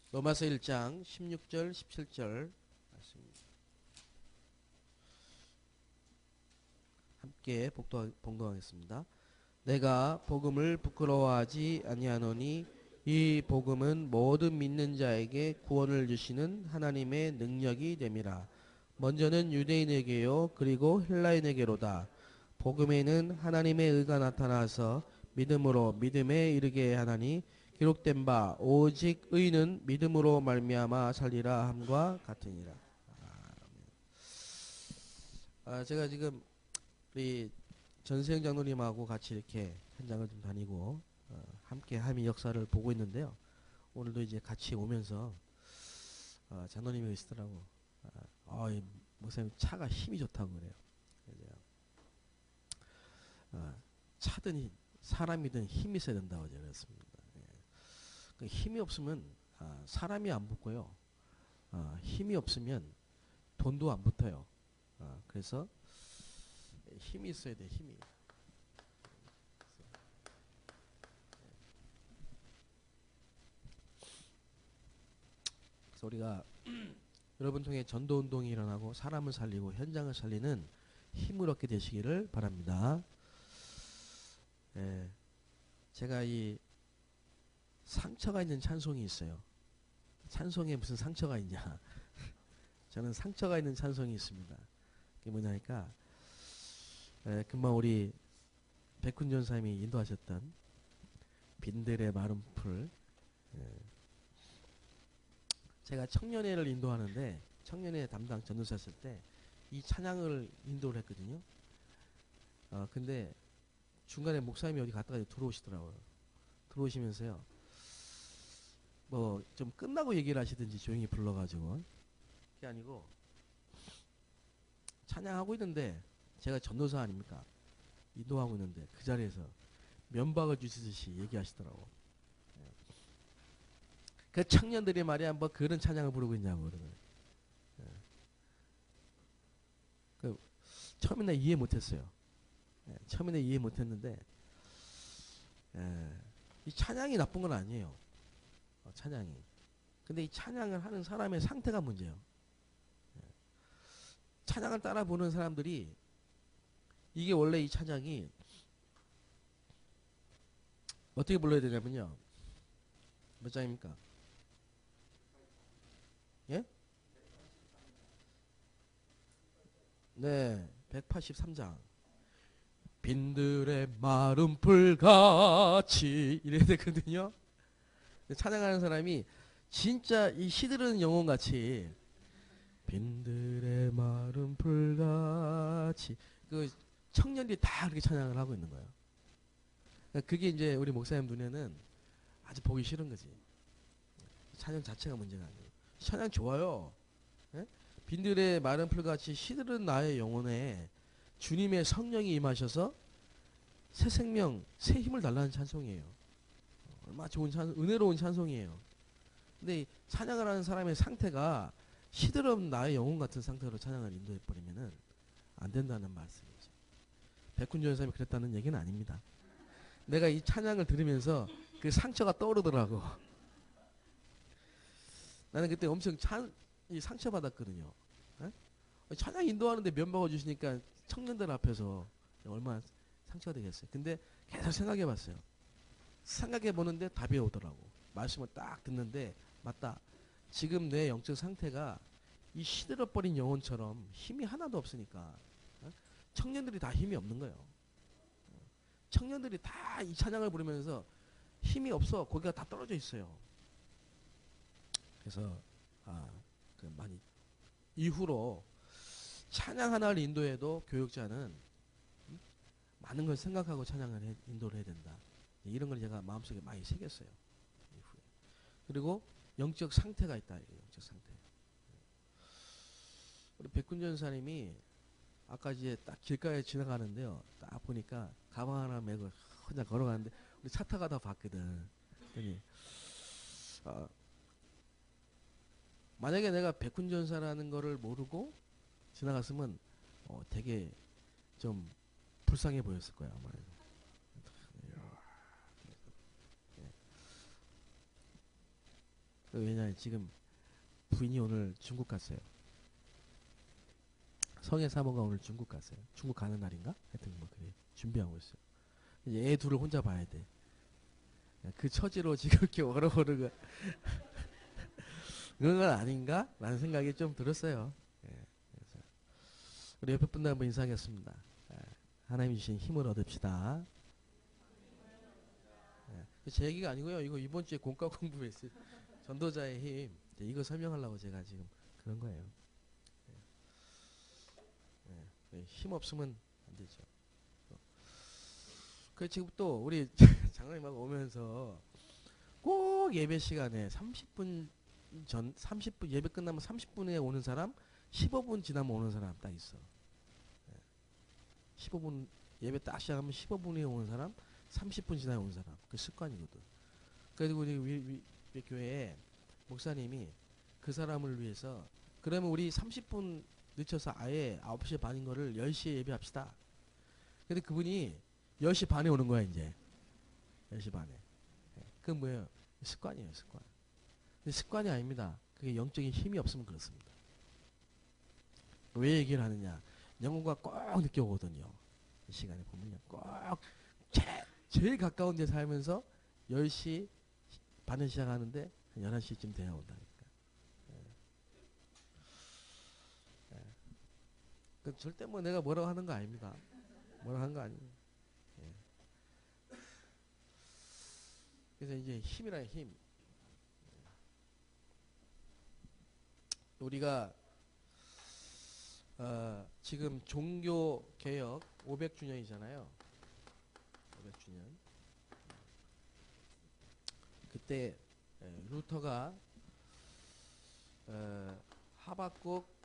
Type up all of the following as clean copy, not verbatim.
로마서 1장 16절 17절 말씀입니다. 함께 봉독하겠습니다. 내가 복음을 부끄러워하지 아니하노니 이 복음은 모든 믿는 자에게 구원을 주시는 하나님의 능력이 됨이라. 먼저는 유대인에게요 그리고 헬라인에게로다. 복음에는 하나님의 의가 나타나서 믿음으로 믿음에 이르게 하나니 기록된 바 오직 의는 믿음으로 말미암아 살리라 함과 같으니라. 제가 지금 우리 전세영 장로님하고 같이 이렇게 현장을 좀 다니고 함께 함의 역사를 보고 있는데요. 오늘도 이제 같이 오면서 장로님이 계시더라고. 이 목사님 차가 힘이 좋다고 그래요. 그래서 차든 사람이든 힘이 있어야 된다고 제가 그랬습니다. 그 힘이 없으면 사람이 안 붙고요. 힘이 없으면 돈도 안 붙어요. 그래서 힘이 있어야 돼. 힘이. 그래서 우리가 여러분 통해 전도 운동이 일어나고 사람을 살리고 현장을 살리는 힘을 얻게 되시기를 바랍니다. 제가 이 상처가 있는 찬송이 있어요. 찬송에 무슨 상처가 있냐? 저는 상처가 있는 찬송이 있습니다. 그게 뭐냐니까 금방 우리 백훈 전사님이 인도하셨던 빈들의 마른 풀. 제가 청년회를 인도하는데 청년회 담당 전도사였을 때 이 찬양을 인도를 했거든요. 근데 중간에 목사님이 어디 갔다가 들어오시더라고요. 들어오시면서요. 뭐 좀 끝나고 얘기를 하시든지 조용히 불러가지고 그게 아니고 찬양하고 있는데 제가 전도사 아닙니까? 인도하고 있는데 그 자리에서 면박을 주시듯이 얘기하시더라고. 그 청년들이 말이야 뭐 그런 찬양을 부르고 있냐고 그러더라고요. 처음에는 이해 못했어요. 처음에는 이해 못했는데 이 찬양이 나쁜 건 아니에요. 찬양이. 근데 이 찬양을 하는 사람의 상태가 문제예요. 찬양을 따라 부르는 사람들이 이게 원래 이 찬양이 어떻게 불러야 되냐면요. 몇 장입니까? 예? 네, 183장. 빈들의 마른 풀같이 이래야 되거든요. 찬양하는 사람이 진짜 이 시들은 영혼같이 빈들의 마른 풀같이 그 청년들이 다 그렇게 찬양을 하고 있는 거예요. 그게 이제 우리 목사님 눈에는 아주 보기 싫은 거지. 찬양 자체가 문제가 아니에요. 찬양 좋아요. 예? 빈들의 마른 풀같이 시들은 나의 영혼에 주님의 성령이 임하셔서 새 생명, 새 힘을 달라는 찬송이에요. 얼마나 좋은 은혜로운 찬송이에요. 근데 찬양을 하는 사람의 상태가 시들은 나의 영혼 같은 상태로 찬양을 인도해 버리면은 안 된다는 말씀이죠. 백훈 전사님이 그랬다는 얘기는 아닙니다. 내가 이 찬양을 들으면서 그 상처가 떠오르더라고. 나는 그때 엄청 이 상처받았거든요. 찬양 인도하는데 면박아 주시니까 청년들 앞에서 얼마나 상처가 되겠어요. 근데 계속 생각해 봤어요. 생각해 보는데 답이 오더라고. 말씀을 딱 듣는데 맞다. 지금 내 영적 상태가 이 시들어버린 영혼처럼 힘이 하나도 없으니까 청년들이 다 힘이 없는 거예요. 청년들이 다 이 찬양을 부르면서 힘이 없어. 거기가 다 떨어져 있어요. 그래서 많이 이후로 찬양 하나를 인도해도 교육자는 많은 걸 생각하고 찬양을 인도를 해야 된다. 이런 걸 제가 마음속에 많이 새겼어요. 이후에. 그리고 영적 상태가 있다. 영적 상태. 우리 백군 전사님이 아까 이제 딱 길가에 지나가는데요. 딱 보니까 가방 하나 메고 혼자 걸어가는데 우리 차 타가다 봤거든. 그랬더니 만약에 내가 백군 전사라는 거를 모르고 지나갔으면 되게 좀 불쌍해 보였을 거야 아무래도. 왜냐하면 지금 부인이 오늘 중국 갔어요. 성의 사모가 오늘 중국 갔어요. 중국 가는 날인가? 하여튼 뭐 그래 준비하고 있어요. 이제 애 둘을 혼자 봐야 돼. 그 처지로 지금 이렇게 얼어버리고 그런 건 아닌가? 라는 생각이 좀 들었어요. 예, 그래서 우리 옆에 분들 한번 인사하겠습니다. 하나님 주신 힘을 얻읍시다. 제 얘기가 아니고요. 이거 이번 주에 공과 공부했어요. 전도자의 힘. 이거 설명하려고 제가 지금 그런 거예요. 힘 없으면 안 되죠. 그 지금 또 우리 장로님하고 오면서 꼭 예배 시간에 30분 전 30분 예배 끝나면 30분에 오는 사람, 15분 지나면 오는 사람 딱 있어. 15분 예배 딱 시작하면 15분에 오는 사람, 30분 지나면 오는 사람. 그 습관이거든. 그리고 우리 교회에 목사님이 그 사람을 위해서 그러면 우리 30분 늦춰서 아예 9시 반인 거를 10시에 예배합시다. 근데 그분이 10시 반에 오는 거야 이제. 10시 반에. 그건 뭐예요? 습관이에요, 습관. 근데 습관이 아닙니다. 그게 영적인 힘이 없으면 그렇습니다. 왜 얘기를 하느냐? 영혼과 꼭 늦게 오거든요. 이 시간에 보면요. 꼭 제일 가까운 데 살면서 10시 반에 시작하는데 한 11시쯤 돼야 온다니까. 절대 뭐 내가 뭐라고 하는 거 아닙니다. 뭐라고 하는 거 아니에요. 그래서 이제 힘이라 힘. 우리가 지금 종교 개혁 500주년이잖아요. 500주년. 그때 루터가 하박국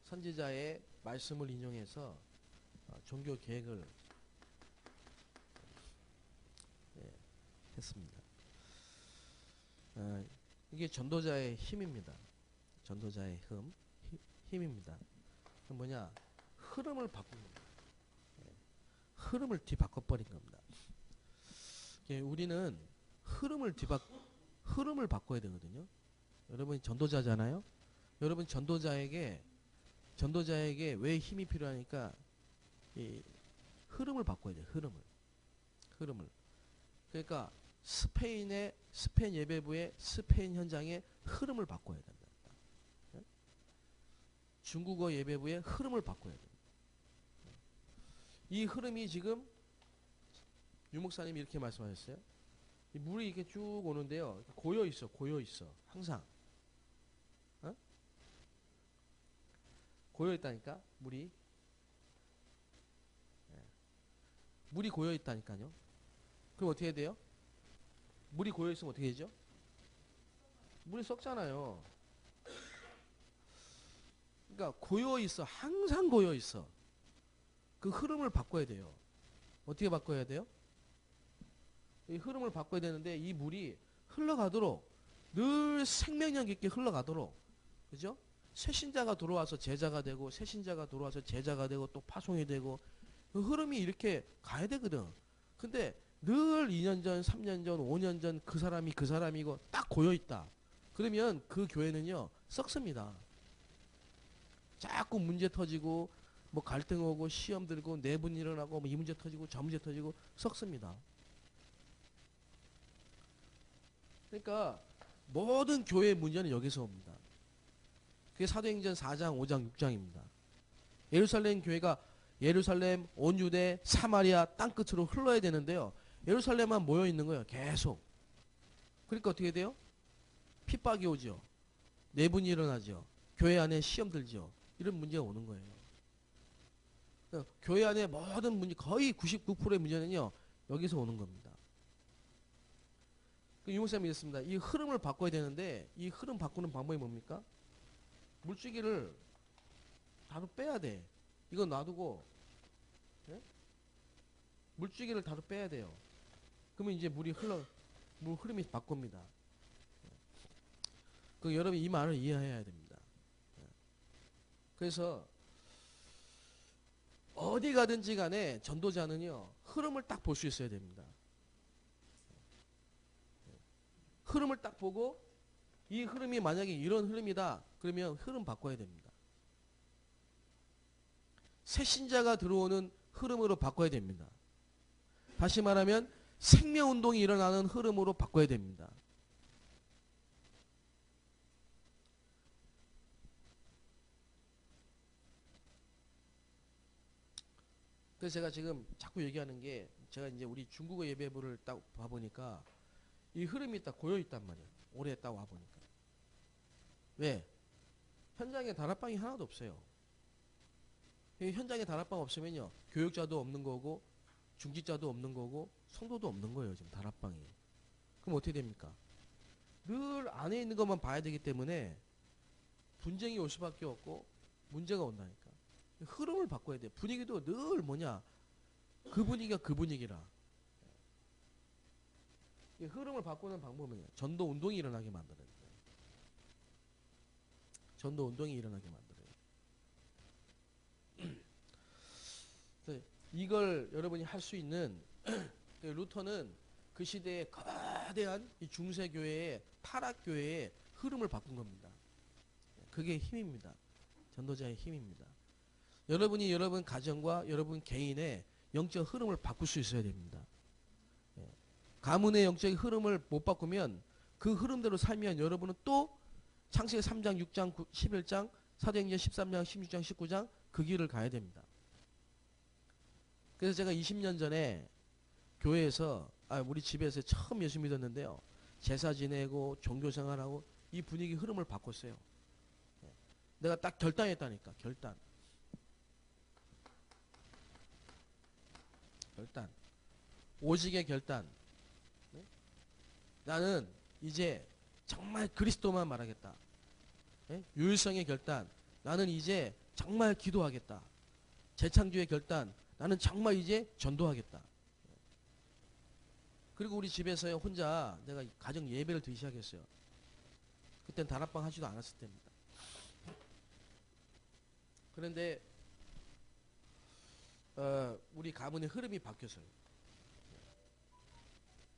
선지자의 말씀을 인용해서 종교 개혁을 했습니다. 이게 전도자의 힘입니다. 전도자의 힘입니다. 뭐냐? 흐름을 바꾼 겁니다. 흐름을 뒤바꿔버린 겁니다. 우리는 흐름을 바꿔야 되거든요. 여러분이 전도자잖아요. 여러분 전도자에게 왜 힘이 필요하니까 이 흐름을 바꿔야 돼요. 흐름을. 그러니까 스페인 예배부의 스페인 현장의 흐름을 바꿔야 된다. 중국어 예배부의 흐름을 바꿔야 됩니다. 이 흐름이 지금 유 목사님이 이렇게 말씀하셨어요. 이 물이 이렇게 쭉 오는데요. 고여 있어. 항상. 고여 있다니까 물이. 물이 고여 있다니까요. 그럼 어떻게 돼요? 물이 고여 있으면 어떻게 되죠? 물이 썩잖아요. 그러니까 고여 있어. 항상 고여 있어. 그 흐름을 바꿔야 돼요. 어떻게 바꿔야 돼요? 이 흐름을 바꿔야 되는데 이 물이 흘러가도록 늘 생명력 있게 흘러가도록, 그죠? 새신자가 들어와서 제자가 되고 새신자가 들어와서 제자가 되고 또 파송이 되고 그 흐름이 이렇게 가야 되거든. 근데 늘 2년 전, 3년 전, 5년 전 그 사람이고 딱 고여 있다. 그러면 그 교회는요 썩습니다. 자꾸 문제 터지고 뭐 갈등 오고 시험 들고 내분 일어나고 뭐 이 문제 터지고 저 문제 터지고 썩습니다. 그러니까 모든 교회의 문제는 여기서 옵니다. 그게 사도행전 4장, 5장, 6장입니다. 예루살렘 교회가 예루살렘, 온 유대, 사마리아 땅끝으로 흘러야 되는데요. 예루살렘만 모여 있는 거예요. 계속. 그러니까 어떻게 돼요? 핍박이 오죠. 내분이 일어나죠. 교회 안에 시험 들죠. 이런 문제가 오는 거예요. 그러니까 교회 안에 모든 문제, 거의 99%의 문제는요. 여기서 오는 겁니다. 유목사님이 이랬습니다. 이 흐름을 바꿔야 되는데 이 흐름 바꾸는 방법이 뭡니까? 물줄기를 다루 빼야 돼. 이거 놔두고 물줄기를 다루 빼야 돼요. 그러면 이제 물 흐름이 바뀝니다. 여러분이 이 말을 이해해야 됩니다. 그래서 어디 가든지 간에 전도자는요 흐름을 딱 볼 수 있어야 됩니다. 흐름을 딱 보고 이 흐름이 만약에 이런 흐름이다. 그러면 흐름 바꿔야 됩니다. 새 신자가 들어오는 흐름으로 바꿔야 됩니다. 다시 말하면 생명운동이 일어나는 흐름으로 바꿔야 됩니다. 그래서 제가 지금 자꾸 얘기하는 게 제가 이제 우리 중국어 예배부를 딱 봐보니까 이 흐름이 딱 고여있단 말이에요. 올해 딱 와보니까. 왜? 현장에 다락방이 하나도 없어요. 현장에 다락방 없으면요. 교육자도 없는 거고 중직자도 없는 거고 성도도 없는 거예요. 지금 다락방이. 그럼 어떻게 됩니까? 늘 안에 있는 것만 봐야 되기 때문에 분쟁이 올 수밖에 없고 문제가 온다니까. 흐름을 바꿔야 돼. 분위기도 늘 뭐냐. 그 분위기가 그 분위기라. 이 흐름을 바꾸는 방법은 전도 운동이 일어나게 만드는 거예요. 전도 운동이 일어나게 만들어요. 이걸 여러분이 할 수 있는 루터는 그 시대의 거대한 이 중세교회의 타락교회의 흐름을 바꾼 겁니다. 그게 힘입니다. 전도자의 힘입니다. 여러분이 여러분 가정과 여러분 개인의 영적 흐름을 바꿀 수 있어야 됩니다. 가문의 영적 흐름을 못 바꾸면 그 흐름대로 살면 여러분은 또 창세기 3장, 6장, 11장, 사도행전 13장, 16장, 19장 그 길을 가야 됩니다. 그래서 제가 20년 전에 교회에서 우리 집에서 처음 예수 믿었는데요. 제사 지내고 종교생활하고 이 분위기 흐름을 바꿨어요. 내가 딱 결단했다니까. 결단. 오직의 결단. 나는 이제 정말 그리스도만 말하겠다. 유일성의 결단. 나는 이제 정말 기도하겠다. 재창조의 결단. 나는 정말 이제 전도하겠다. 그리고 우리 집에서 혼자 내가 가정 예배를 드리기 시작했어요. 그땐 다락방 하지도 않았을 때입니다. 그런데 우리 가문의 흐름이 바뀌었어요.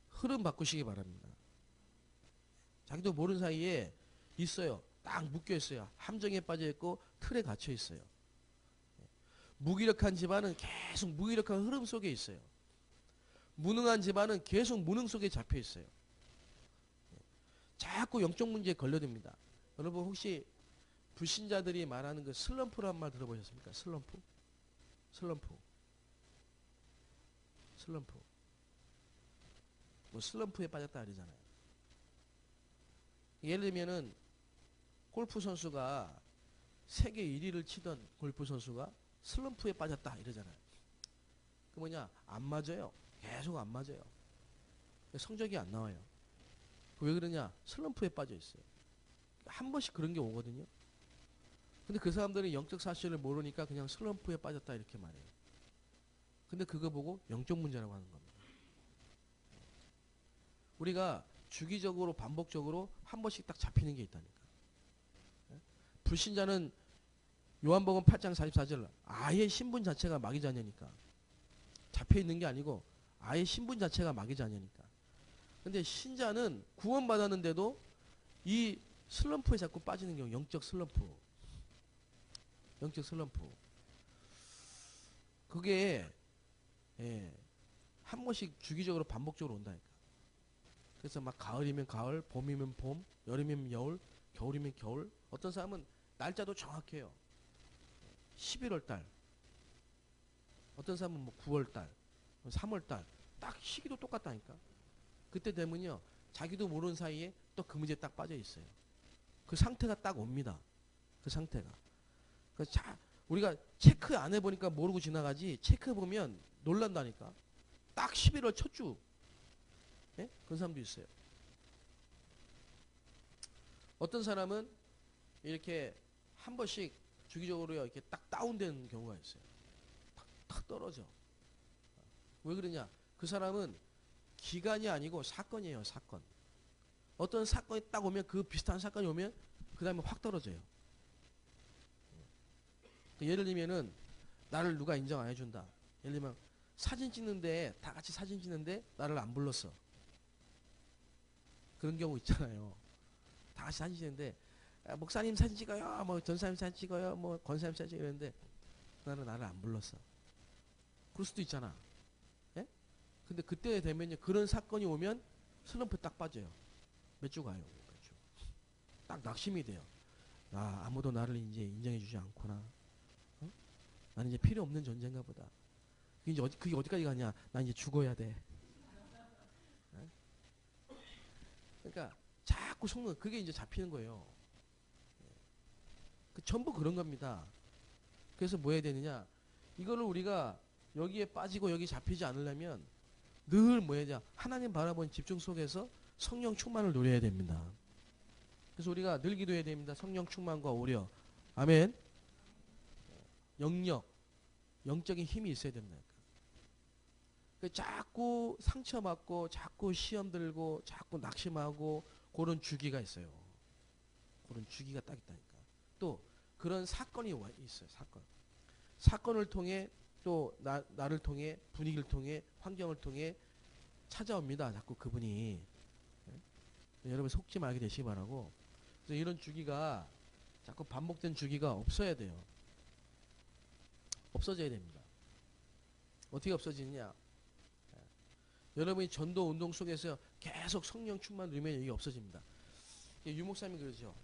흐름 바꾸시기 바랍니다. 자기도 모르는 사이에 있어요. 딱 묶여 있어요. 함정에 빠져 있고 틀에 갇혀 있어요. 무기력한 집안은 계속 무기력한 흐름 속에 있어요. 무능한 집안은 계속 무능 속에 잡혀 있어요. 자꾸 영적 문제에 걸려듭니다. 여러분 혹시 불신자들이 말하는 그 슬럼프란 말 들어보셨습니까? 슬럼프. 뭐 슬럼프에 빠졌다 그러잖아요. 예를 들면은 골프 선수가 세계 1위를 치던 골프 선수가 슬럼프에 빠졌다 이러잖아요. 그 뭐냐? 안 맞아요. 계속 안 맞아요. 성적이 안 나와요. 왜 그러냐? 슬럼프에 빠져 있어요. 한 번씩 그런 게 오거든요. 근데 그 사람들이 영적 사실을 모르니까 그냥 슬럼프에 빠졌다 이렇게 말해요. 근데 그거 보고 영적 문제라고 하는 겁니다. 우리가 주기적으로 반복적으로 한 번씩 딱 잡히는 게 있다니까. 불신자는 요한복음 8장 44절 아예 신분 자체가 마귀 자녀니까. 잡혀 있는 게 아니고 아예 신분 자체가 마귀 자녀니까. 근데 신자는 구원받았는데도 이 슬럼프에 자꾸 빠지는 경우, 영적 슬럼프. 그게 한 번씩 주기적으로 반복적으로 온다니까. 그래서 막 가을이면 가을, 봄이면 봄, 여름이면 여름, 겨울이면 겨울. 어떤 사람은 날짜도 정확해요. 11월 달. 어떤 사람은 뭐 9월 달, 3월 달. 딱 시기도 똑같다니까. 그때 되면요. 자기도 모르는 사이에 또 그 문제에 딱 빠져 있어요. 그 상태가 딱 옵니다. 그 상태가. 그래서 우리가 체크 안 해보니까 모르고 지나가지 체크해보면 놀란다니까. 딱 11월 첫 주. 예? 그런 사람도 있어요. 어떤 사람은 이렇게 한 번씩 주기적으로 이렇게 딱 다운되는 경우가 있어요. 탁 떨어져. 왜 그러냐? 그 사람은 기간이 아니고 사건이에요. 사건. 어떤 사건이 딱 오면 그 비슷한 사건이 오면 그 다음에 확 떨어져요. 예를 들면은 나를 누가 인정 안 해준다. 예를 들면 사진 찍는데 다 같이 사진 찍는데 나를 안 불렀어. 그런 경우 있잖아요. 다 같이 사진 찍는데 목사님 사진 찍어요, 뭐 전사님 사진 찍어요, 뭐 권사님 사진 찍어요 이랬는데 나를 안 불렀어. 그럴 수도 있잖아. 예? 근데 그때 되면 그런 사건이 오면 슬럼프 딱 빠져요. 몇 주 가요. 몇 주. 딱 낙심이 돼요. 아, 아무도 나를 이제 인정해 주지 않구나. 어? 나는 이제 필요 없는 존재인가 보다. 그게 어디까지 가냐? 난 이제 죽어야 돼. 예? 그러니까 자꾸 속는 그게 이제 잡히는 거예요. 전부 그런 겁니다. 그래서 뭐 해야 되느냐? 이거를 우리가 여기에 빠지고 여기 잡히지 않으려면 늘 뭐 해야 돼? 하나님 바라보는 집중 속에서 성령 충만을 누려야 됩니다. 그래서 우리가 늘 기도해야 됩니다. 성령 충만과 오려. 아멘. 영력, 영적인 힘이 있어야 됩니다. 자꾸 상처받고 자꾸 시험 들고 자꾸 낙심하고 그런 주기가 있어요. 그런 주기가 딱 있다니까. 또 그런 사건이 있어요. 사건을 통해 또 나를 통해 분위기를 통해 환경을 통해 찾아옵니다. 자꾸 그분이. 여러분 속지 말게 되시기 바라고. 그래서 이런 주기가 자꾸 반복된 주기가 없어야 돼요. 없어져야 됩니다. 어떻게 없어지느냐? 여러분이 전도 운동 속에서 계속 성령 충만 누리면 이게 없어집니다. 유목사님이 그러죠.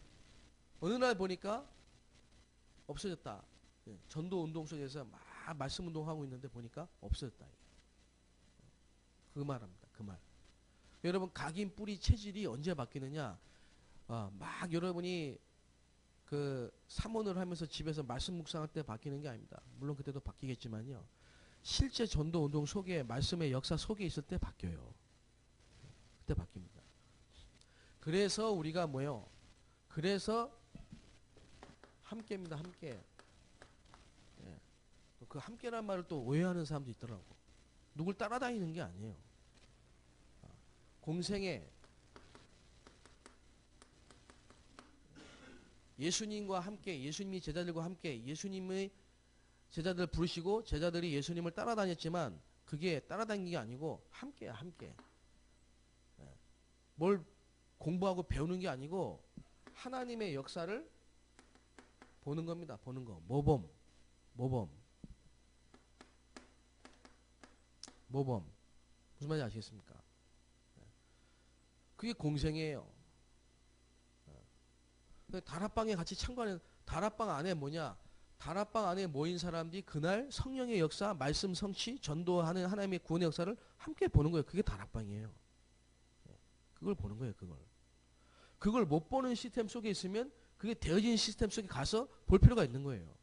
어느 날 보니까 없어졌다. 전도 운동 속에서 막 말씀 운동하고 있는데 보니까 없어졌다. 그 말합니다. 그 말. 여러분 각인 뿌리 체질이 언제 바뀌느냐? 막 여러분이 그 사모를 하면서 집에서 말씀 묵상할 때 바뀌는 게 아닙니다. 물론 그때도 바뀌겠지만요. 실제 전도 운동 속에 말씀의 역사 속에 있을 때 바뀌어요. 그때 바뀝니다. 그래서 우리가 뭐요? 그래서 함께입니다. 함께. 예. 그 함께란 말을 또 오해하는 사람도 있더라고. 누굴 따라다니는 게 아니에요. 공생에 예수님과 함께, 예수님이 제자들과 함께, 예수님의 제자들을 부르시고 제자들이 예수님을 따라다녔지만 그게 따라다니는 게 아니고 함께야, 함께. 뭘 공부하고 배우는 게 아니고 하나님의 역사를 보는 겁니다. 보는 거. 모범. 무슨 말인지 아시겠습니까? 그게 공생이에요. 다락방에 같이 참관하는, 다락방 안에 뭐냐? 다락방 안에 모인 사람들이 그날 성령의 역사, 말씀 성취, 전도하는 하나님의 구원의 역사를 함께 보는 거예요. 그게 다락방이에요. 그걸 보는 거예요. 그걸 못 보는 시스템 속에 있으면 그게 되어진 시스템 속에 가서 볼 필요가 있는 거예요.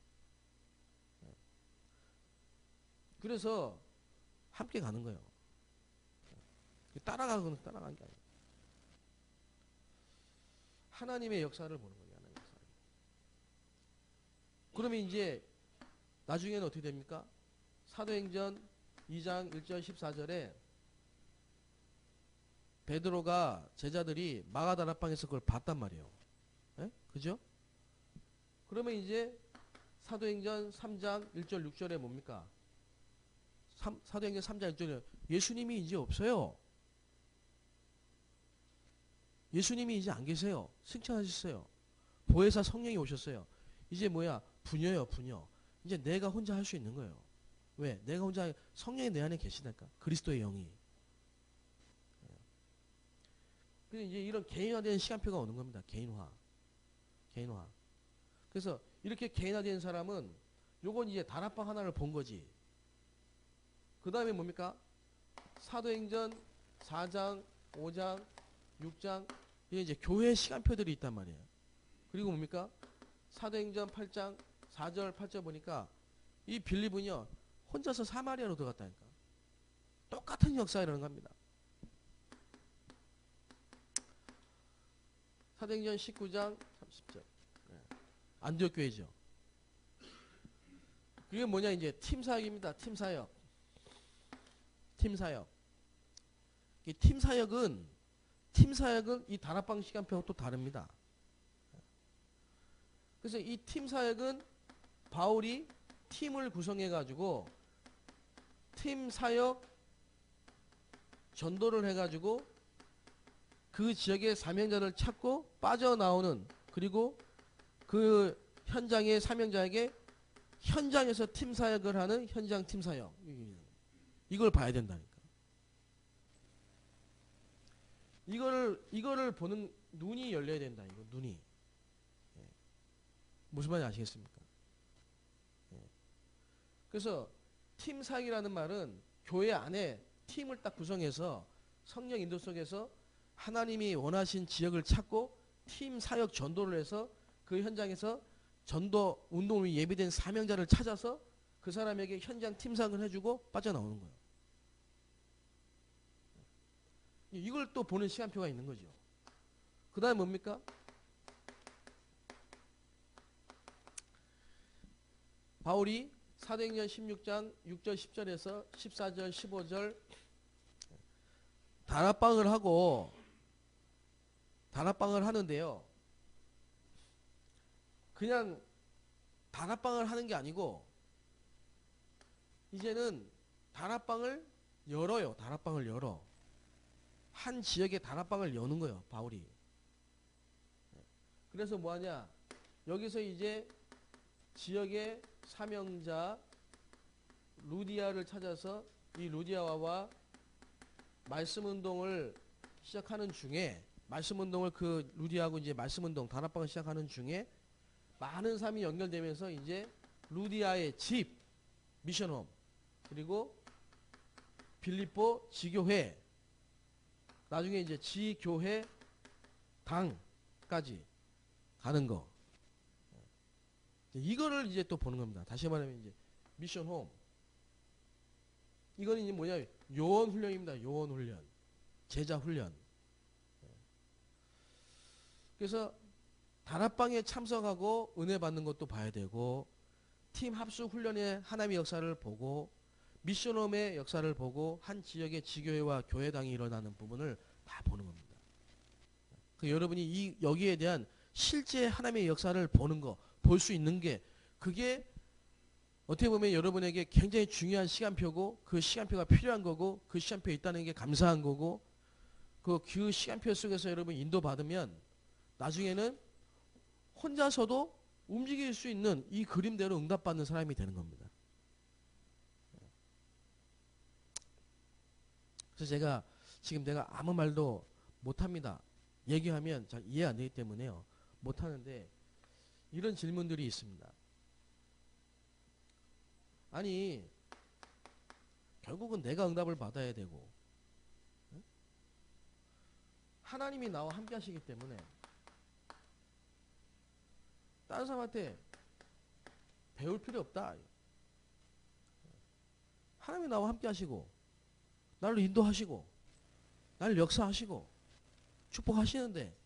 그래서 함께 가는 거예요. 따라가는 게 아니에요. 하나님의 역사를 보는 거예요. 하나님의 역사. 그러면 이제 나중에는 어떻게 됩니까? 사도행전 2장 1절 14절에 베드로가 제자들이 마가다락방에서 그걸 봤단 말이에요. 예? 그죠? 그러면 이제 사도행전 3장 1절 6절에 뭡니까? 사도행전 3장 1절에 예수님이 이제 없어요. 예수님이 이제 안 계세요. 승천하셨어요. 보혜사 성령이 오셨어요. 이제 뭐야? 분여요, 분여. 이제 내가 혼자 할 수 있는 거예요. 왜? 내가 혼자, 성령이 내 안에 계시다니까. 그리스도의 영이. 그래서 이제 이런 개인화된 시간표가 오는 겁니다. 개인화. 그래서 이렇게 개인화된 사람은 요건 이제 다락방 하나를 본 거지. 그 다음에 뭡니까? 사도행전 4장, 5장, 6장, 이게 이제 교회 시간표들이 있단 말이에요. 그리고 뭡니까? 사도행전 8장, 4절, 8절 보니까 이 빌립은요, 혼자서 사마리아로 들어갔다니까. 똑같은 역사 일어나는 겁니다. 사도행전 19장 30절. 안디옥 교회죠. 그게 뭐냐, 이제 팀사역입니다. 팀사역. 이 팀사역은 이 다락방 시간표하고 또 다릅니다. 그래서 이 팀사역은 바울이 팀을 구성해 가지고 팀사역 전도를 해 가지고 그 지역의 사명자를 찾고 빠져나오는, 그리고 그 현장의 사명자에게 현장에서 팀 사역을 하는 현장 팀 사역, 이걸 봐야 된다니까. 이거를 보는 눈이 열려야 된다. 이거 눈이. 예. 무슨 말인지 아시겠습니까? 예. 그래서 팀 사역이라는 말은 교회 안에 팀을 딱 구성해서 성령 인도 속에서 하나님이 원하신 지역을 찾고 팀 사역 전도를 해서 그 현장에서 전도 운동을 예비된 사명자를 찾아서 그 사람에게 현장 팀 사역을 해주고 빠져나오는 거예요. 이걸 또 보는 시간표가 있는 거죠. 그 다음에 뭡니까? 바울이 사도행전 16장 6절 10절에서 14절 15절 다락방을 하는데요. 그냥 다락방을 하는 게 아니고 이제는 다락방을 열어요. 다락방을 열어. 한 지역에 다락방을 여는 거예요. 바울이. 그래서 뭐하냐. 여기서 이제 지역의 사명자 루디아를 찾아서 이 루디아와 말씀운동을 시작하는 중에, 말씀운동을 그 루디아하고 이제 말씀운동 다락방을 시작하는 중에 많은 사람이 연결되면서 이제 루디아의 집 미션홈, 그리고 빌립보 지교회, 나중에 이제 지교회 당까지 가는 거. 이거를 이제 또 보는 겁니다. 다시 말하면 이제 미션홈. 이거는 이제 뭐냐, 요원 훈련입니다. 요원 훈련, 제자 훈련. 그래서 다락방에 참석하고 은혜 받는 것도 봐야 되고, 팀 합수 훈련의 하나님의 역사를 보고, 미션홈의 역사를 보고, 한 지역의 지교회와 교회당이 일어나는 부분을 다 보는 겁니다. 그 여러분이 여기에 대한 실제 하나님의 역사를 보는 거, 볼 수 있는 게, 그게 어떻게 보면 여러분에게 굉장히 중요한 시간표고, 그 시간표가 필요한 거고, 그 시간표에 있다는 게 감사한 거고, 그 시간표 속에서 여러분 인도받으면 나중에는 혼자서도 움직일 수 있는 이 그림대로 응답받는 사람이 되는 겁니다. 그래서 제가 지금 내가 아무 말도 못합니다. 얘기하면 잘 이해 안 되기 때문에요. 못하는데 이런 질문들이 있습니다. 아니, 결국은 내가 응답을 받아야 되고, 하나님이 나와 함께 하시기 때문에 다른 사람한테 배울 필요 없다. 하나님이 나와 함께 하시고, 나를 인도하시고, 나를 역사하시고, 축복하시는데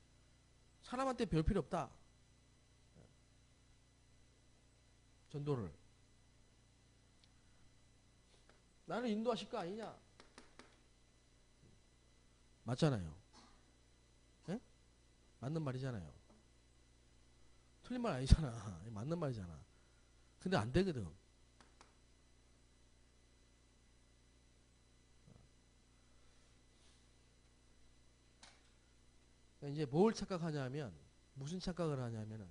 사람한테 배울 필요 없다. 전도를. 나를 인도하실 거 아니냐? 맞잖아요. 예? 맞는 말이잖아요. 틀린 말 아니잖아. 맞는 말이잖아. 근데 안 되거든. 이제 뭘 착각하냐면, 무슨 착각을 하냐면은,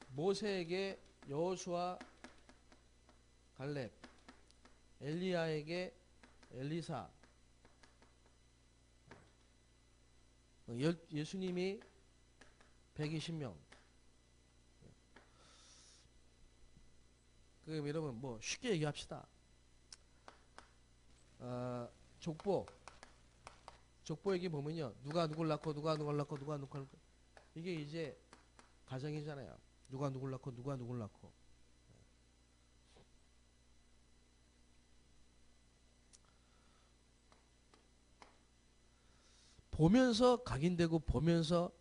모세에게 여호수아 갈렙, 엘리야에게 엘리사, 예수님이 120명. 그럼 여러분 뭐 쉽게 얘기합시다. 족보 얘기 보면요, 누가 누굴 낳고 누가 누굴 낳고 누가 누굴 낳고, 이게 이제 가정이잖아요. 누가 누굴 낳고 누가 누굴 낳고. 보면서 각인되고, 보면서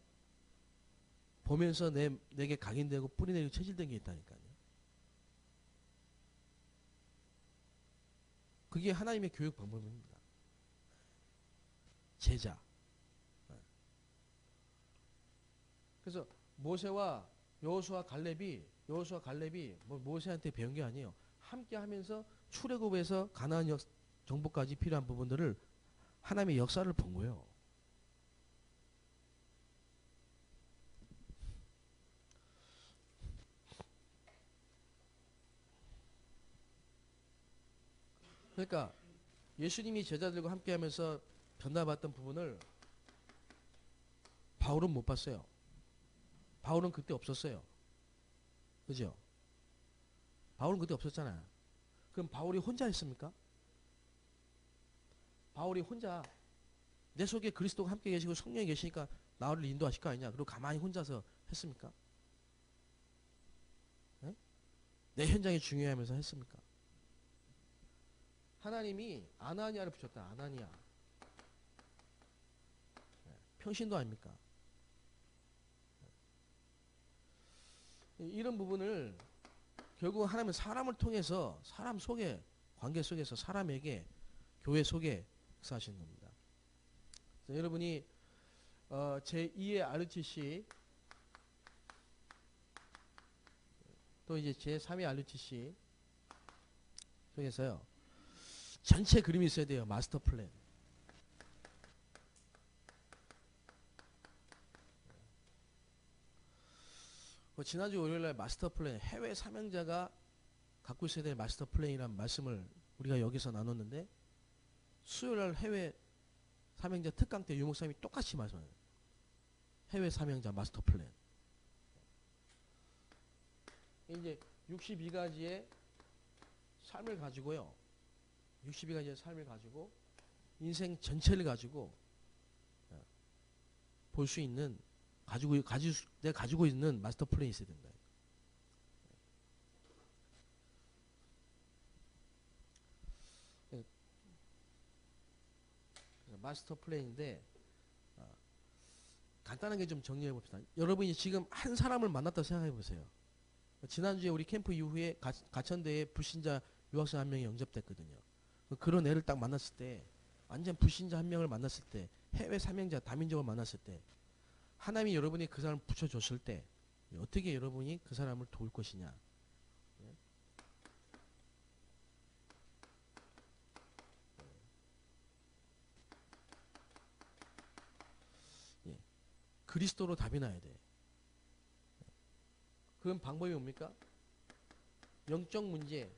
내게 각인되고 뿌리내리고 체질된 게 있다니까요. 그게 하나님의 교육 방법입니다. 제자. 그래서 모세와 여호수아 갈렙이 모세한테 배운 게 아니에요. 함께 하면서 출애굽에서 가나안 정복까지 필요한 부분들을 하나님의 역사를 본 거예요. 그러니까 예수님이 제자들과 함께 하면서 변화받던 부분을 바울은 못 봤어요. 바울은 그때 없었어요. 그죠? 바울은 그때 없었잖아요. 그럼 바울이 혼자 했습니까? 바울이 혼자 내 속에 그리스도가 함께 계시고 성령이 계시니까 나를 인도하실 거 아니냐. 그리고 가만히 혼자서 했습니까? 네? 내 현장이 중요하면서 했습니까? 하나님이 아나니아를 붙였다. 아나니아. 평신도 아닙니까? 이런 부분을 결국 하나님은 사람을 통해서 사람 속에 관계 속에서 사람에게 교회 속에 역사하시는 겁니다. 여러분이 제2의 RUTC 또 이제 제3의 RUTC 속에서요. 전체 그림이 있어야 돼요. 마스터 플랜. 지난주 월요일날 마스터 플랜, 해외 사명자가 갖고 있어야 될 마스터 플랜이라는 말씀을 우리가 여기서 나눴는데 수요일날 해외 사명자 특강 때 유목사님이 똑같이 말씀해요. 해외 사명자 마스터 플랜. 이제 62가지의 삶을 가지고요. 62가지의 삶을 가지고 인생 전체를 가지고 볼 수 있는 내가 가지고 있는 마스터 플랜이 있어야 된다. 마스터 플랜인데 간단하게 좀 정리해 봅시다. 여러분이 지금 한 사람을 만났다고 생각해 보세요. 지난주에 우리 캠프 이후에 가천대에 불신자 유학생 한 명이 영접됐거든요. 그런 애를 딱 만났을 때 완전 불신자 한 명을 만났을 때 해외 사명자 다민족을 만났을 때 하나님이 여러분이 그 사람을 붙여줬을 때 어떻게 여러분이 그 사람을 도울 것이냐. 예. 그리스도로 답이 나야 돼. 그런 방법이 뭡니까? 영적 문제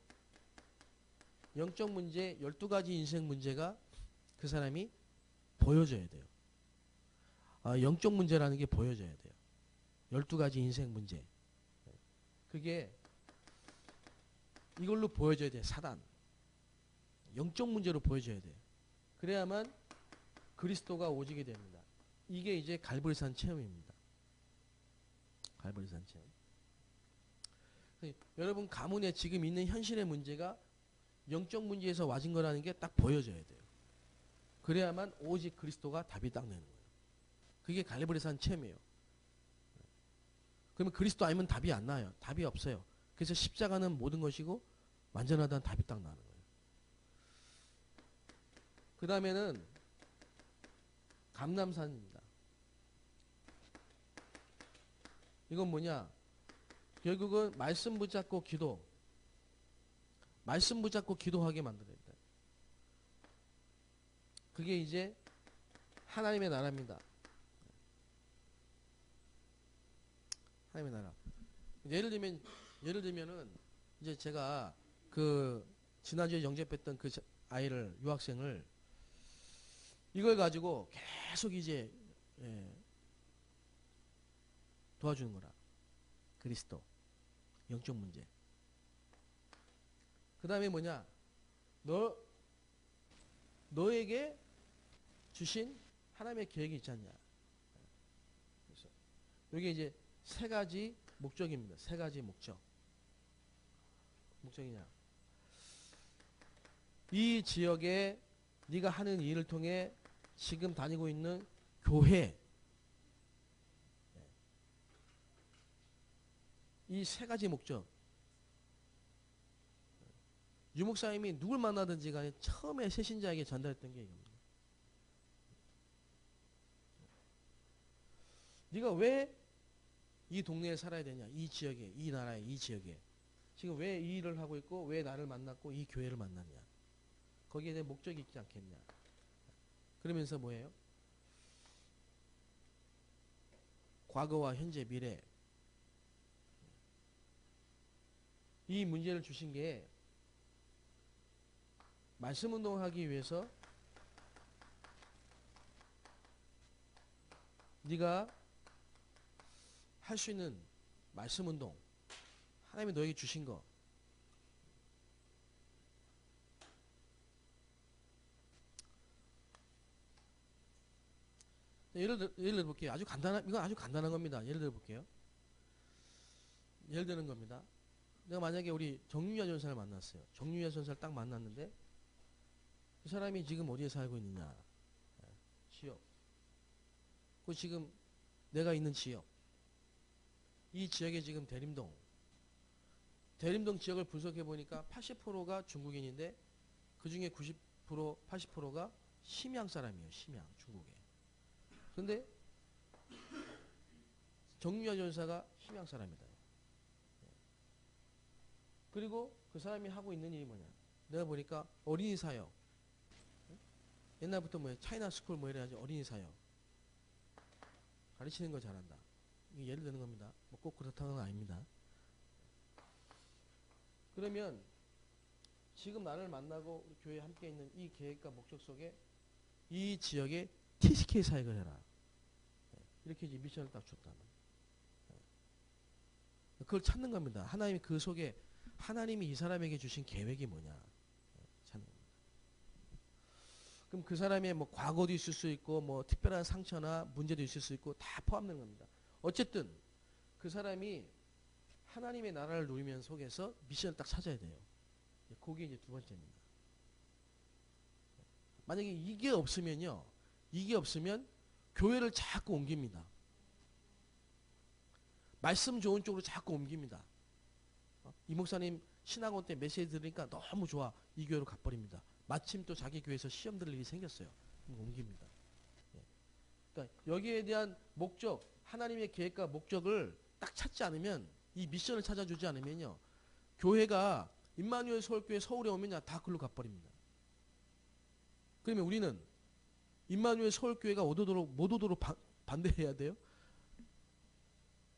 12가지 인생 문제가 그 사람이 보여줘야 돼요. 영적 문제라는 게 보여줘야 돼요. 12가지 인생 문제. 그게 이걸로 보여줘야 돼. 사단. 영적 문제로 보여줘야 돼요. 그래야만 그리스도가 오지게 됩니다. 이게 이제 갈보리산 체험입니다. 갈보리산 체험. 여러분 가문에 지금 있는 현실의 문제가 영적 문제에서 와진 거라는 게 딱 보여져야 돼요. 그래야만 오직 그리스도가 답이 딱 내는 거예요. 그게 갈보리산 체험이에요. 그러면 그리스도 아니면 답이 안 나요. 답이 없어요. 그래서 십자가는 모든 것이고 완전하다는 답이 딱 나는 거예요. 그 다음에는 감람산입니다. 이건 뭐냐? 결국은 말씀 붙잡고 기도. 말씀 붙잡고 기도하게 만들어야 돼. 그게 이제 하나님의 나라입니다. 하나님의 나라. 예를 들면은 이제 제가 그 지난주에 영접했던 그 아이를 유학생을 이걸 가지고 계속 이제 도와주는 거라. 그리스도 영적 문제. 그 다음에 뭐냐? 너에게 주신 하나님의 계획이 있지 않냐? 그래서 이게 이제 세 가지 목적입니다. 세 가지 목적. 목적이냐? 이 지역에 네가 하는 일을 통해 지금 다니고 있는 교회 이 세 가지 목적. 유목사님이 누굴 만나든지 간에 처음에 새신자에게 전달했던 게 이겁니다. 네가 왜 이 동네에 살아야 되냐? 이 지역에, 이 나라에, 이 지역에. 지금 왜 이 일을 하고 있고 왜 나를 만났고 이 교회를 만났냐? 거기에 대한 목적이 있지 않겠냐? 그러면서 뭐예요? 과거와 현재, 미래. 이 문제를 주신 게 말씀 운동을 하기 위해서 네가 할 수 있는 말씀 운동, 하나님이 너에게 주신 거. 예를 들어 볼게요. 이건 아주 간단한 겁니다. 예를 들어 볼게요. 예를 드는 겁니다. 내가 만약에 우리 정유야 전사를 만났어요. 정유야 전사를 딱 만났는데 그 사람이 지금 어디에 살고 있느냐. 지역. 그 지금 내가 있는 지역. 이 지역에 지금 대림동 지역을 분석해 보니까 80%가 중국인인데 그 중에 90%, 80%가 심양 사람이에요. 심양, 중국에. 근데 정유야 전사가 심양 사람이다. 그리고 그 사람이 하고 있는 일이 뭐냐. 내가 보니까 어린이 사역. 옛날부터 뭐 차이나 스쿨 뭐 이래야지 어린이 사역. 가르치는 거 잘한다. 이게 예를 드는 겁니다. 뭐 꼭 그렇다는 건 아닙니다. 그러면 지금 나를 만나고 우리 교회에 함께 있는 이 계획과 목적 속에 이 지역에 TCK 사역을 해라. 이렇게 이제 미션을 딱 줬다는. 그걸 찾는 겁니다. 하나님이 그 속에 하나님이 이 사람에게 주신 계획이 뭐냐 찾는 겁니다. 그럼 그 사람의 뭐 과거도 있을 수 있고 뭐 특별한 상처나 문제도 있을 수 있고 다 포함되는 겁니다. 어쨌든 그 사람이 하나님의 나라를 누리면 속에서 미션을 딱 찾아야 돼요. 그게 이제 두 번째입니다. 만약에 이게 없으면요. 이게 없으면 교회를 자꾸 옮깁니다. 말씀 좋은 쪽으로 자꾸 옮깁니다. 이 목사님 신학원 때 메시지 들으니까 너무 좋아. 이 교회로 가버립니다. 마침 또 자기 교회에서 시험 들을 일이 생겼어요. 옮깁니다. 그러니까 여기에 대한 목적, 하나님의 계획과 목적을 딱 찾지 않으면 이 미션을 찾아주지 않으면요. 교회가 임마누엘 서울교회 서울에 오면 다 글로 가버립니다. 그러면 우리는 임마누엘 서울교회가 못 오도록 반대해야 돼요?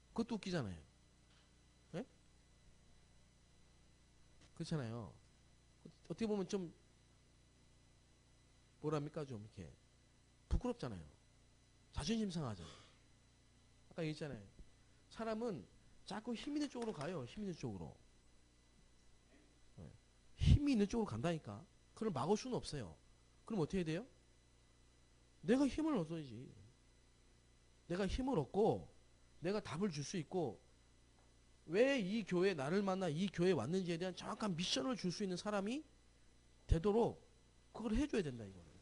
그것도 웃기잖아요. 네? 그렇잖아요. 어떻게 보면 좀 뭐랍니까 좀 이렇게 부끄럽잖아요. 자존심 상하잖아요. 아까 얘기했잖아요. 사람은 자꾸 힘 있는 쪽으로 가요. 힘 있는 쪽으로. 네. 힘이 있는 쪽으로 간다니까. 그걸 막을 수는 없어요. 그럼 어떻게 해야 돼요? 내가 힘을 얻어야지. 내가 힘을 얻고 내가 답을 줄 수 있고 왜 이 교회 나를 만나 이 교회에 왔는지에 대한 정확한 미션을 줄 수 있는 사람이 되도록 그걸 해줘야 된다 이거는.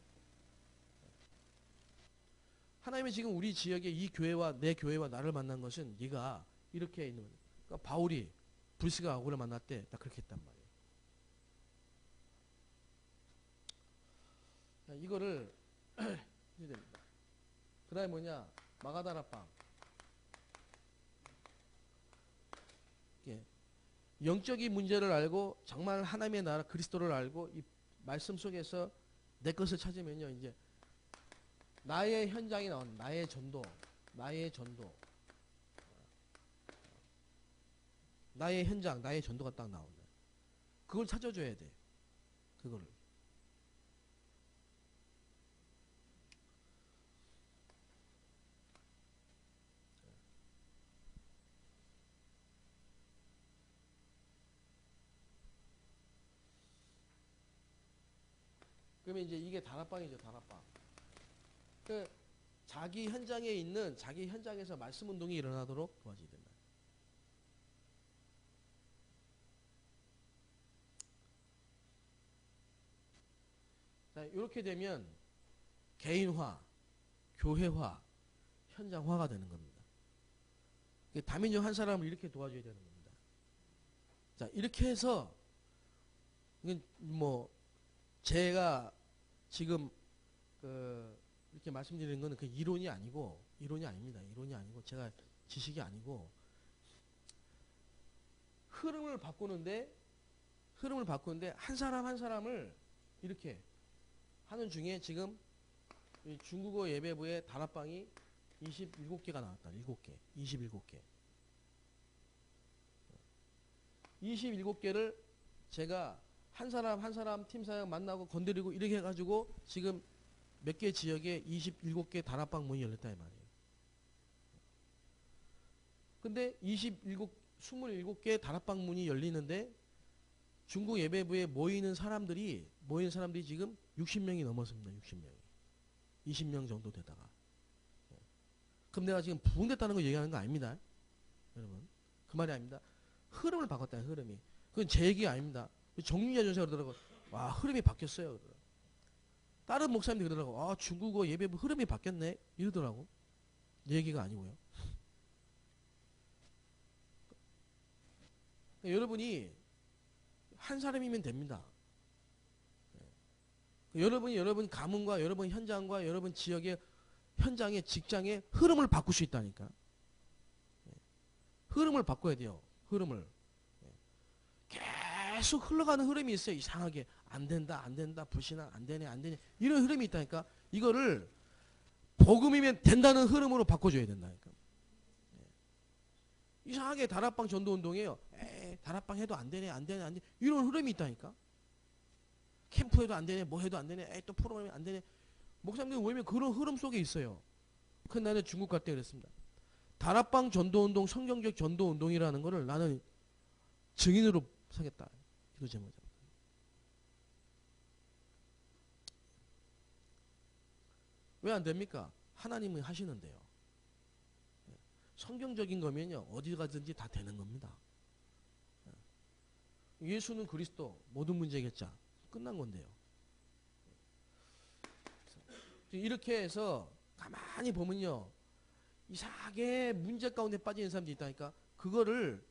하나님이 지금 우리 지역에 이 교회와 내 교회와 나를 만난 것은 네가 이렇게 있는 거예요. 그러니까 바울이 브리스가 아굴을 만날 때 딱 그렇게 했단 말이에요. 이거를 해야 됩니다. 그 다음에 뭐냐 마가다라빵. 영적인 문제를 알고 정말 하나님의 나라 그리스도를 알고 이 말씀 속에서 내 것을 찾으면요 이제 나의 현장이 나온 나의 전도 나의 현장 나의 전도가 딱 나온다. 그걸 찾아줘야 돼. 그거를. 그러면 이제 이게 다락방이죠, 다락방. 그 자기 현장에 있는 자기 현장에서 말씀 운동이 일어나도록 도와줘야 된다. 자, 이렇게 되면 개인화, 교회화, 현장화가 되는 겁니다. 다민족 한 사람을 이렇게 도와줘야 되는 겁니다. 자, 이렇게 해서 뭐 제가 지금 이렇게 말씀드리는 것은 그 이론이 아닙니다. 이론이 아니고 제가 지식이 아니고 흐름을 바꾸는데 한 사람 한 사람을 이렇게 하는 중에 지금 이 중국어 예배부에 다락방이 27개가 나왔다. 7개. 27개. 27개를 제가 한 사람 한 사람 팀 사역 만나고 건드리고 이렇게 해가지고 지금 몇 개 지역에 27개 다락방 문이 열렸다 이 말이에요. 근데 27개 다락방 문이 열리는데 중국 예배부에 모이는 사람들이 지금 60명이 넘었습니다. 60명이. 20명 정도 되다가. 그럼 내가 지금 부흥됐다는 거 얘기하는 거 아닙니다. 여러분. 그 말이 아닙니다. 흐름을 바꿨다. 흐름이. 그건 제 얘기가 아닙니다. 정윤자 전사가 그러더라고. 와, 흐름이 바뀌었어요. 그러더라고. 다른 목사님들이 그러더라고. 아, 중국어 예배부 흐름이 바뀌었네. 이러더라고. 내 얘기가 아니고요. 여러분이 한 사람이면 됩니다. 여러분이 여러분 가문과 여러분 현장과 여러분 지역의 현장의 직장의 흐름을 바꿀 수 있다니까. 흐름을 바꿔야 돼요. 흐름을. 계속 흘러가는 흐름이 있어요. 이상하게 안 된다 불신앙 안 되네 이런 흐름이 있다니까. 이거를 복음이면 된다는 흐름으로 바꿔줘야 된다니까. 이상하게 다락방 전도운동이에요. 다락방 해도 안 되네 이런 흐름이 있다니까. 캠프 해도 안 되네 뭐 해도 안 되네 또 프로그램이 안 되네. 목사님들이 모이면 그런 흐름 속에 있어요. 그 나는 중국 갈 때 그랬습니다. 다락방 전도운동 성경적 전도운동이라는 거를 나는 증인으로 서겠다. 기도 제목자. 왜 안 됩니까? 하나님이 하시는데요. 성경적인 거면요 어디 가든지 다 되는 겁니다. 예수는 그리스도 모든 문제 해결자 끝난 건데요. 이렇게 해서 가만히 보면요 이상하게 문제 가운데 빠지는 사람들이 있다니까. 그거를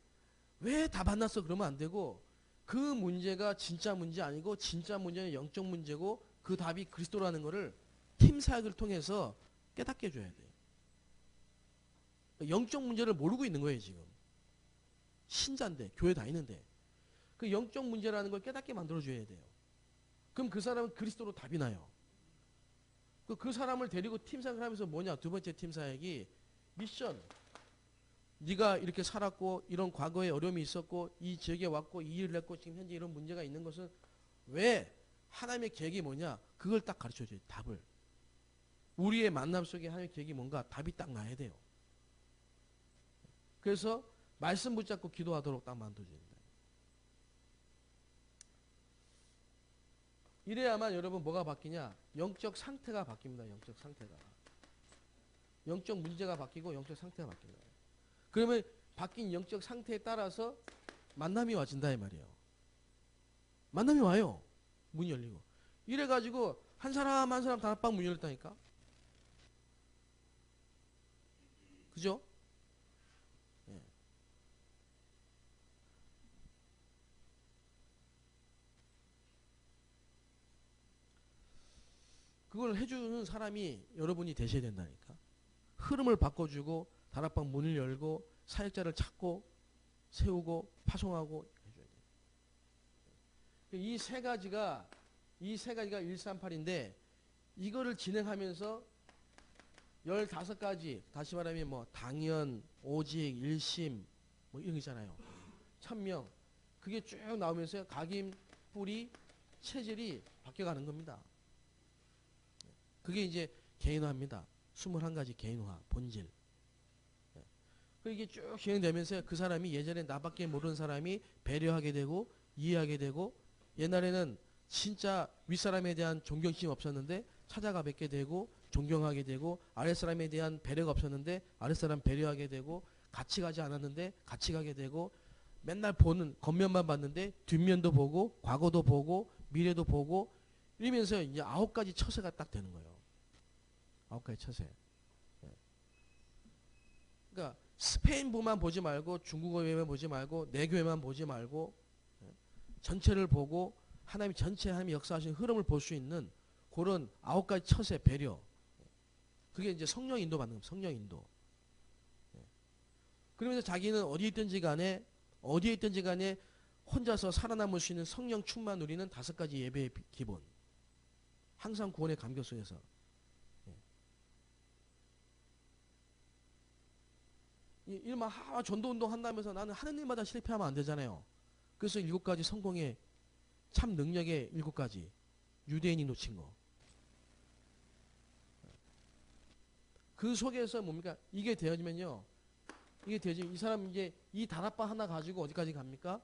왜 다 만났어 그러면 안 되고, 그 문제가 진짜 문제 아니고 진짜 문제는 영적 문제고 그 답이 그리스도라는 거를 팀 사역을 통해서 깨닫게 해줘야 돼요. 영적 문제를 모르고 있는 거예요 지금. 신자인데 교회 다니는데 그 영적 문제라는 걸 깨닫게 만들어줘야 돼요. 그럼 그 사람은 그리스도로 답이 나요. 그 사람을 데리고 팀 사역을 하면서 뭐냐, 두 번째 팀 사역이 미션. 네가 이렇게 살았고 이런 과거에 어려움이 있었고 이 지역에 왔고 이 일을 했고 지금 현재 이런 문제가 있는 것은 왜 하나님의 계획이 뭐냐, 그걸 딱 가르쳐줘요. 답을. 우리의 만남 속에 하나님의 계획이 뭔가 답이 딱 나야 돼요. 그래서 말씀 붙잡고 기도하도록 딱 만들어줍니다. 이래야만 여러분 뭐가 바뀌냐, 영적 상태가 바뀝니다. 영적 상태가. 영적 문제가 바뀌고 영적 상태가 바뀝니다. 그러면 바뀐 영적 상태에 따라서 만남이 와진다 이 말이에요. 만남이 와요. 문이 열리고. 이래가지고 한 사람 한 사람 다락방 문이 열렸다니까. 그죠? 예. 그걸 해주는 사람이 여러분이 되셔야 된다니까. 흐름을 바꿔주고 다락방 문을 열고 사역자를 찾고 세우고 파송하고 해줘야 돼요. 이 세 가지가 138인데 이거를 진행하면서 15가지, 다시 말하면 뭐 당연, 오직, 일심 뭐 이런 거 있잖아요. 천명. 그게 쭉 나오면서 각임, 뿌리, 체질이 바뀌어가는 겁니다. 그게 이제 개인화입니다. 21가지 개인화, 본질. 이게 쭉 진행되면서 그 사람이 예전에 나밖에 모르는 사람이 배려하게 되고 이해하게 되고, 옛날에는 진짜 윗사람에 대한 존경심이 없었는데 찾아가 뵙게 되고 존경하게 되고, 아랫사람에 대한 배려가 없었는데 아랫사람 배려하게 되고, 같이 가지 않았는데 같이 가게 되고, 맨날 보는 겉면만 봤는데 뒷면도 보고 과거도 보고 미래도 보고 이러면서 이제 9가지 처세가 딱 되는 거예요. 9가지 처세. 그러니까 스페인부만 보지 말고 중국어 교회만 보지 말고 내 교회만 보지 말고 전체를 보고 하나님 전체 하나님이 역사하시는 흐름을 볼 수 있는 그런 9가지 처세 배려. 그게 이제 성령 인도 받는 겁니다. 성령 인도. 그러면서 자기는 어디에 있든지 간에 혼자서 살아남을 수 있는 성령 충만 누리는 5가지 예배의 기본. 항상 구원의 감격 속에서. 이만 전도운동 한다면서 나는 하는 일마다 실패하면 안 되잖아요. 그래서 7가지 성공의 참 능력의 7가지 유대인이 놓친 거. 그 속에서 뭡니까? 이게 되어지면요. 이게 되어지면 이 사람 이제 이 다락방 하나 가지고 어디까지 갑니까?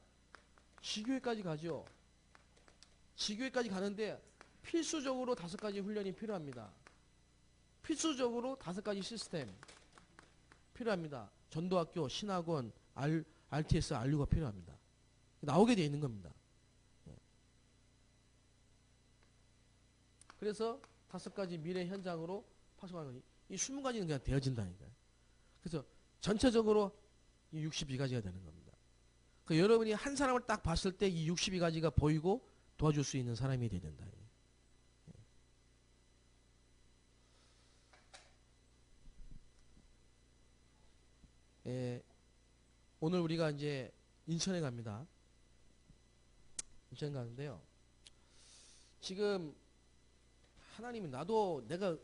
지교회까지 가죠. 지교회까지 가는데 필수적으로 5가지 훈련이 필요합니다. 필수적으로 5가지 시스템 필요합니다. 전도학교, 신학원, RTS, RU가 필요합니다. 나오게 되어 있는 겁니다. 그래서 5가지 미래 현장으로 파송하는 거지. 이 20가지는 그냥 되어진다니까요. 그래서 전체적으로 이 62가지가 되는 겁니다. 그 여러분이 한 사람을 딱 봤을 때 이 62가지가 보이고 도와줄 수 있는 사람이 돼야 된다. 오늘 우리가 이제 인천에 갑니다. 인천 가는데요. 지금 하나님이 나도 내가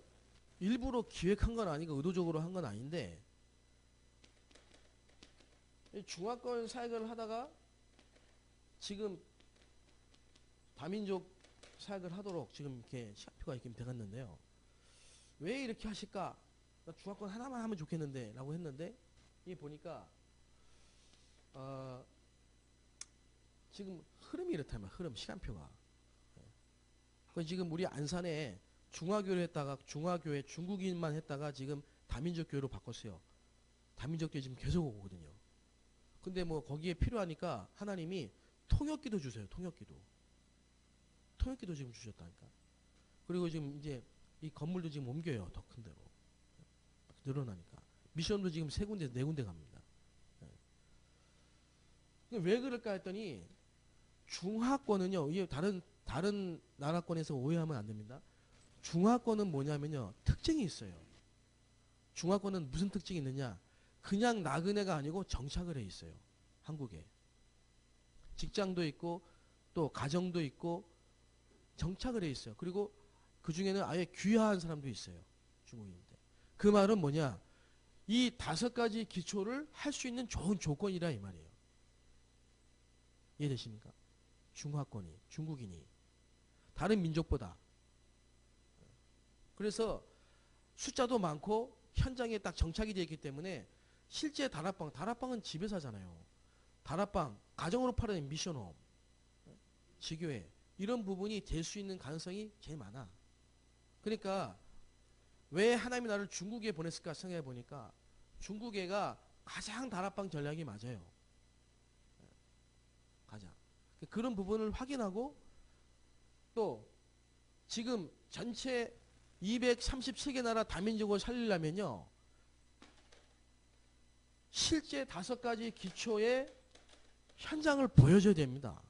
일부러 기획한 건 아니고 의도적으로 한 건 아닌데 중화권 사역을 하다가 지금 다민족 사역을 하도록 지금 이렇게 시간표가 이렇게 돼갔는데요. 왜 이렇게 하실까? 나 중화권 하나만 하면 좋겠는데 라고 했는데 이 보니까 지금 흐름이 이렇다면 흐름 시간표가 지금 우리 안산에 중화교회를 했다가 중화교회 중국인만 했다가 지금 다민족 교회로 바꿨어요. 다민족 교회 지금 계속 오거든요. 근데 뭐 거기에 필요하니까 하나님이 통역기도 주세요. 통역기도 지금 주셨다니까. 그리고 지금 이제 이 건물도 지금 옮겨요. 더 큰 데로 늘어나니까 미션도 지금 3군데 4군데 갑니다. 왜 그럴까 했더니 중화권은요. 이게 다른 나라권에서 오해하면 안 됩니다. 중화권은 뭐냐면요. 특징이 있어요. 중화권은 무슨 특징이 있느냐. 그냥 나그네가 아니고 정착을 해 있어요. 한국에. 직장도 있고 또 가정도 있고 정착을 해 있어요. 그리고 그 중에는 아예 귀화한 사람도 있어요. 중국인인데. 그 말은 뭐냐. 이 5가지 기초를 할 수 있는 좋은 조건이라 이 말이에요. 이해되십니까? 중화권이, 중국인이 다른 민족보다. 그래서 숫자도 많고 현장에 딱 정착이 되어 있기 때문에 실제 다락방은 집에서 하잖아요. 다락방, 가정으로 팔아낸 미션홈, 지교회 이런 부분이 될 수 있는 가능성이 제일 많아. 그러니까 왜 하나님이 나를 중국에 보냈을까 생각해 보니까 중국애가 가장 다락방 전략이 맞아요. 가장. 그런 부분을 확인하고 또 지금 전체 237개 나라 다민족을 살리려면요. 실제 5가지 기초의 현장을 보여줘야 됩니다.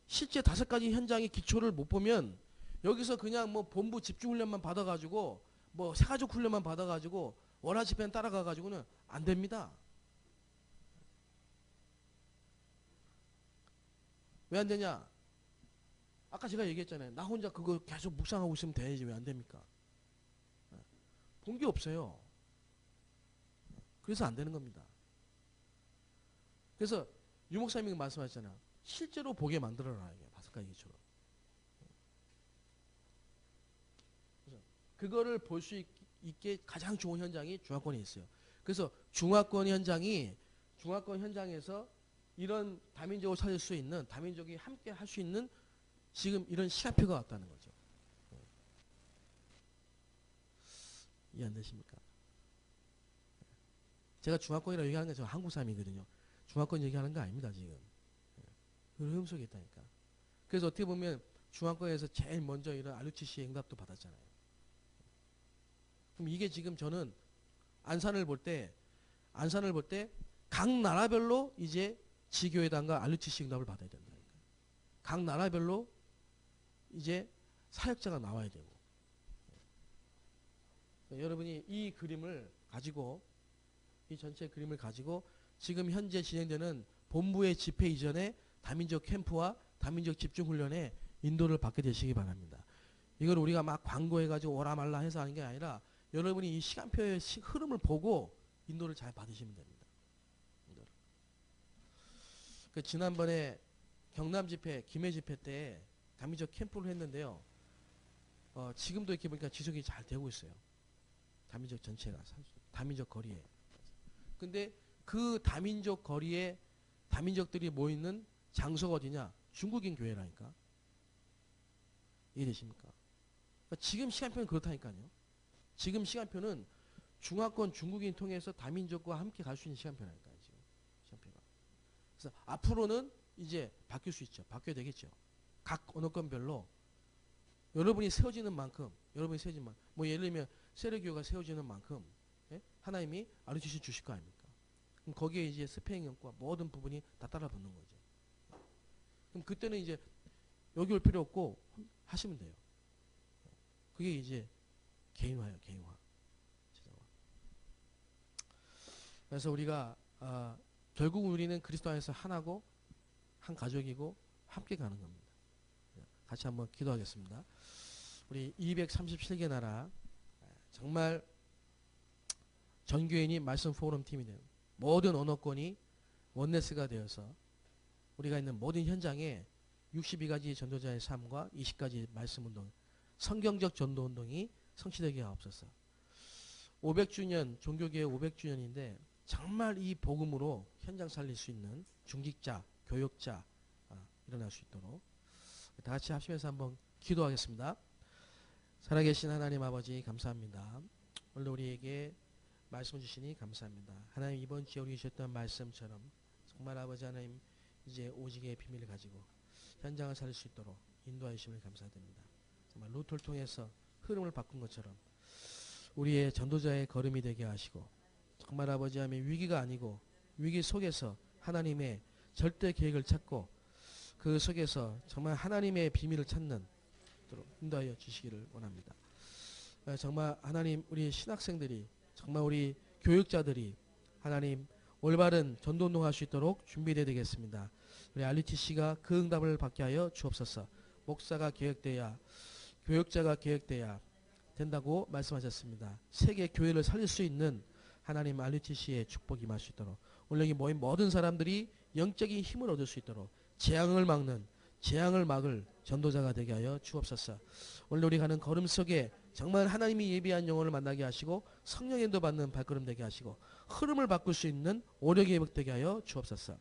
실제 5가지 현장의 기초를 못 보면 여기서 그냥 뭐 본부 집중훈련만 받아가지고 뭐 새가족 훈련만 받아가지고 월화 집회는 따라가가지고는 안 됩니다. 왜 안 되냐? 아까 제가 얘기했잖아요. 나 혼자 그거 계속 묵상하고 있으면 돼야지 왜 안 됩니까? 본 게 없어요. 그래서 안 되는 겁니다. 그래서 유 목사님이 말씀하셨잖아요. 실제로 보게 만들어라. 이게 5가지 기초로. 그거를 볼 수 있게 가장 좋은 현장이 중화권에 있어요. 그래서 중화권 현장에서 이런 다민족을 살릴 수 있는, 다민족이 함께 할 수 있는 지금 이런 시간표가 왔다는 거죠. 이해 안 되십니까? 제가 중화권이라고 얘기하는 게 저 한국 사람이거든요. 중화권 얘기하는 거 아닙니다, 지금. 그 흐름 속에 있다니까. 그래서 어떻게 보면 중화권에서 제일 먼저 이런 RUTC의 응답도 받았잖아요. 그럼 이게 지금 저는 안산을 볼 때 각 나라별로 이제 지교회단과 RUTC 응답을 받아야 된다니까. 각 나라별로 이제 사역자가 나와야 되고. 여러분이 이 그림을 가지고 이 전체 그림을 가지고 지금 현재 진행되는 본부의 집회 이전에 다민족 캠프와 다민족 집중훈련에 인도를 받게 되시기 바랍니다. 이걸 우리가 막 광고해가지고 오라 말라 해서 하는 게 아니라 여러분이 이 시간표의 흐름을 보고 인도를 잘 받으시면 됩니다. 인도를. 그 지난번에 경남 집회, 김해 집회 때 다민족 캠프를 했는데요. 지금도 이렇게 보니까 지속이 잘 되고 있어요. 다민족 전체가, 다민족 거리에. 근데 그 다민족 거리에 다민족들이 모이는 장소가 어디냐? 중국인 교회라니까. 이해되십니까? 그러니까 지금 시간표는 그렇다니까요. 지금 시간표는 중화권 중국인 통해서 다민족과 함께 갈 수 있는 시간표라니까요. 지금 시간표가. 그래서 앞으로는 이제 바뀔 수 있죠. 바뀌어야 되겠죠. 각 언어권별로 여러분이 세워지는 만큼, 뭐 예를 들면 세례교회가 세워지는 만큼, 예? 하나님이 알려주신 주실 거 아닙니까? 그럼 거기에 이제 스페인 영과 모든 부분이 다 따라 붙는 거죠. 그럼 그때는 이제 여기 올 필요 없고 하시면 돼요. 그게 이제 개인화예요, 개인화. 그래서 우리가 결국 우리는 그리스도 안에서 하나고 한 가족이고 함께 가는 겁니다. 같이 한번 기도하겠습니다. 우리 237개 나라 정말 전교인이 말씀 포럼 팀이 되는 모든 언어권이 원네스가 되어서 우리가 있는 모든 현장에 62가지 전도자의 삶과 20가지 말씀운동, 성경적 전도운동이 성취되게 하옵소서. 500주년, 종교개혁 500주년인데 정말 이 복음으로 현장 살릴 수 있는 중직자, 교역자 일어날 수 있도록 다 같이 합심해서 한번 기도하겠습니다. 살아계신 하나님 아버지 감사합니다. 오늘 우리에게 말씀 주시니 감사합니다. 하나님 이번 주에 우리 주셨던 말씀처럼 정말 아버지 하나님 이제 오직의 비밀을 가지고 현장을 살릴 수 있도록 인도하여 주심을 감사드립니다. 정말 루트를 통해서 흐름을 바꾼 것처럼 우리의 전도자의 걸음이 되게 하시고 정말 아버지 하나님 위기가 아니고 위기 속에서 하나님의 절대 계획을 찾고 그 속에서 정말 하나님의 비밀을 찾는 인도하여 주시기를 원합니다. 정말 하나님 우리 신학생들이 정말 우리 교육자들이 하나님 올바른 전도운동 할 수 있도록 준비되어야 되겠습니다. 우리 RUTC가 그 응답을 받게 하여 주옵소서. 목사가 계획돼야 교육자가 계획돼야 된다고 말씀하셨습니다. 세계 교회를 살릴 수 있는 하나님 RUTC의 축복이 임할 수 있도록 오늘 여기 모인 모든 사람들이 영적인 힘을 얻을 수 있도록 재앙을 막을 전도자가 되게 하여 주옵소서. 오늘 우리 가는 걸음 속에 정말 하나님이 예비한 영혼을 만나게 하시고 성령의 인도 받는 발걸음 되게 하시고 흐름을 바꿀 수 있는 오력이 회복되게 하여 주옵소서.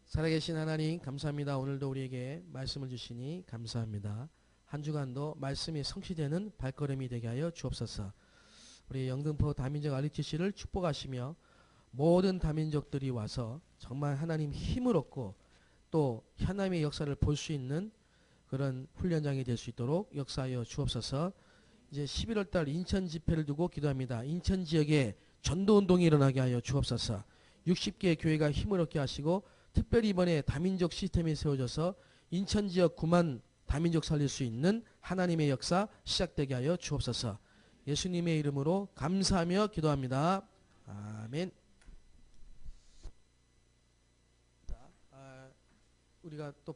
살아계신 하나님 감사합니다. 오늘도 우리에게 말씀을 주시니 감사합니다. 한 주간도 말씀이 성취되는 발걸음이 되게 하여 주옵소서. 우리 영등포 다민족 RUTC를 축복하시며 모든 다민족들이 와서 정말 하나님 힘을 얻고 또 하나님의 역사를 볼 수 있는 그런 훈련장이 될 수 있도록 역사하여 주옵소서. 이제 11월 달 인천 집회를 두고 기도합니다. 인천 지역에 전도운동이 일어나게 하여 주옵소서. 60개 교회가 힘을 얻게 하시고 특별히 이번에 다민족 시스템이 세워져서 인천 지역 9만 다민족 살릴 수 있는 하나님의 역사 시작되게 하여 주옵소서. 예수님의 이름으로 감사하며 기도합니다. 아멘. 우리가 또